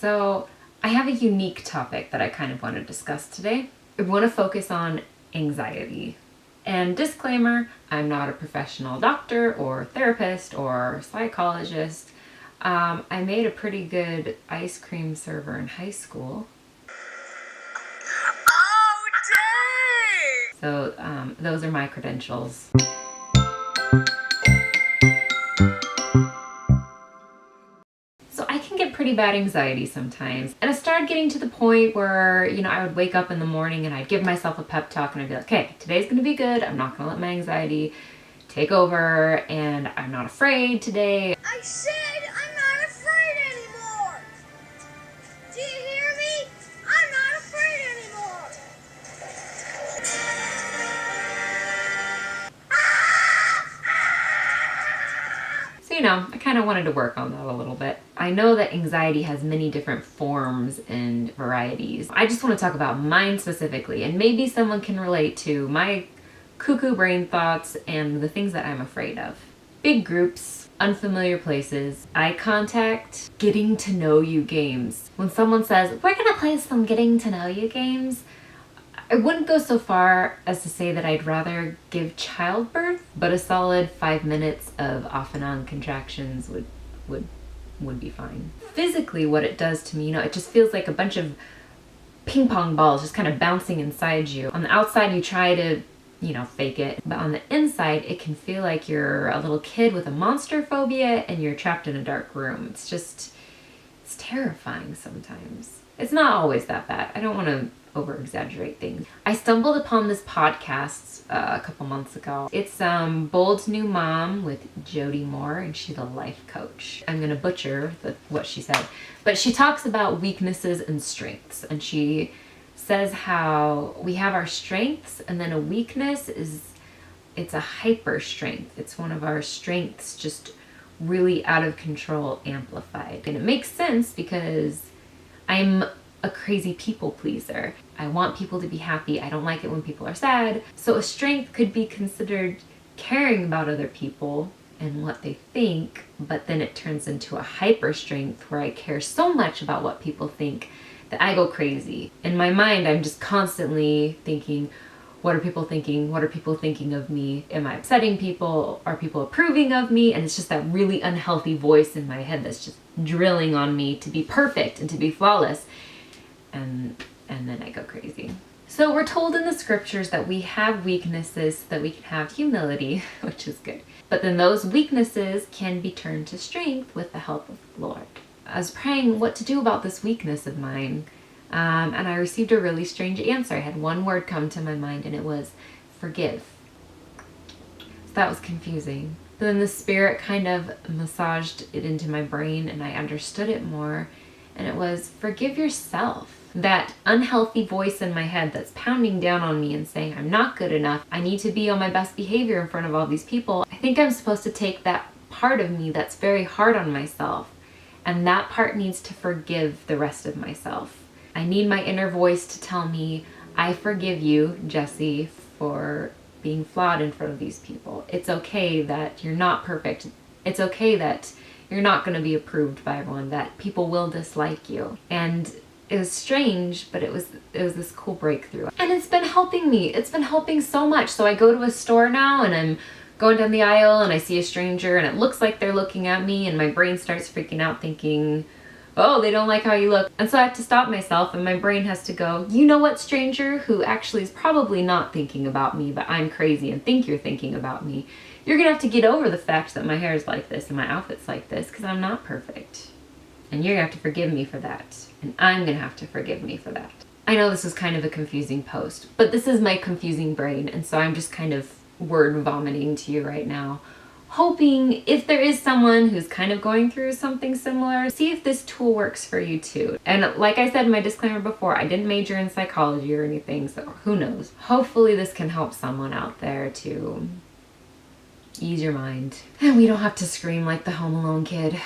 So I have a unique topic that I kind of want to discuss today. I want to focus on anxiety. And disclaimer, I'm not a professional doctor or therapist or psychologist. I made a pretty good ice cream server in high school. Oh, dang! So those are my credentials. So I can get pretty bad anxiety sometimes. And it started getting to the point where, I would wake up in the morning and I'd give myself a pep talk and I'd be like, okay, today's gonna be good. I'm not gonna let my anxiety take over and I'm not afraid today. I said I'm not afraid anymore! Do you hear me? I'm not afraid anymore! So, I kind of wanted to work on that a little bit. I know that anxiety has many different forms and varieties. I just want to talk about mine specifically, and maybe someone can relate to my cuckoo brain thoughts and the things that I'm afraid of. Big groups, unfamiliar places, eye contact, getting to know you games. When someone says, we're gonna play some getting to know you games, I wouldn't go so far as to say that I'd rather give childbirth, but a solid 5 minutes of off and on contractions would be fine. Physically, what it does to me, it just feels like a bunch of ping pong balls just kind of bouncing inside you. On the outside, you try to, fake it, but on the inside, it can feel like you're a little kid with a monster phobia and you're trapped in a dark room. It's terrifying sometimes. It's not always that bad. I don't want to over-exaggerate things. I stumbled upon this podcast a couple months ago. It's Bold New Mom with Jody Moore, and she's a life coach. I'm gonna butcher what she said, but she talks about weaknesses and strengths, and she says how we have our strengths, and then a weakness it's a hyper strength. It's one of our strengths just really out of control amplified. And it makes sense because I'm a crazy people pleaser. I want people to be happy. I don't like it when people are sad. So a strength could be considered caring about other people and what they think, but then it turns into a hyper strength where I care so much about what people think that I go crazy. In my mind, I'm just constantly thinking, what are people thinking? What are people thinking of me? Am I upsetting people? Are people approving of me? And it's just that really unhealthy voice in my head that's just drilling on me to be perfect and to be flawless. And then I go crazy. So we're told in the scriptures that we have weaknesses so that we can have humility, which is good. But then those weaknesses can be turned to strength with the help of the Lord. I was praying what to do about this weakness of mine, and I received a really strange answer. I had one word come to my mind, and it was forgive. So that was confusing. But then the Spirit kind of massaged it into my brain, and I understood it more, and it was forgive yourself. That unhealthy voice in my head that's pounding down on me and saying I'm not good enough, I need to be on my best behavior in front of all these people. I think I'm supposed to take that part of me that's very hard on myself, and that part needs to forgive the rest of myself. I need my inner voice to tell me, I forgive you, Jesse, for being flawed in front of these people. It's okay that you're not perfect. It's okay that you're not going to be approved by everyone, that people will dislike you. And it was strange, but it was this cool breakthrough. And it's been helping me. It's been helping so much. So I go to a store now and I'm going down the aisle and I see a stranger and it looks like they're looking at me and my brain starts freaking out thinking, oh, they don't like how you look. And so I have to stop myself and my brain has to go, you know what, stranger, who actually is probably not thinking about me, but I'm crazy and think you're thinking about me. You're gonna have to get over the fact that my hair is like this and my outfit's like this because I'm not perfect. And you're gonna have to forgive me for that. And I'm gonna have to forgive me for that. I know this is kind of a confusing post, but this is my confusing brain, and so I'm just kind of word vomiting to you right now, hoping if there is someone who's kind of going through something similar, see if this tool works for you too. And like I said in my disclaimer before, I didn't major in psychology or anything, so who knows. Hopefully this can help someone out there to ease your mind. And we don't have to scream like the Home Alone kid.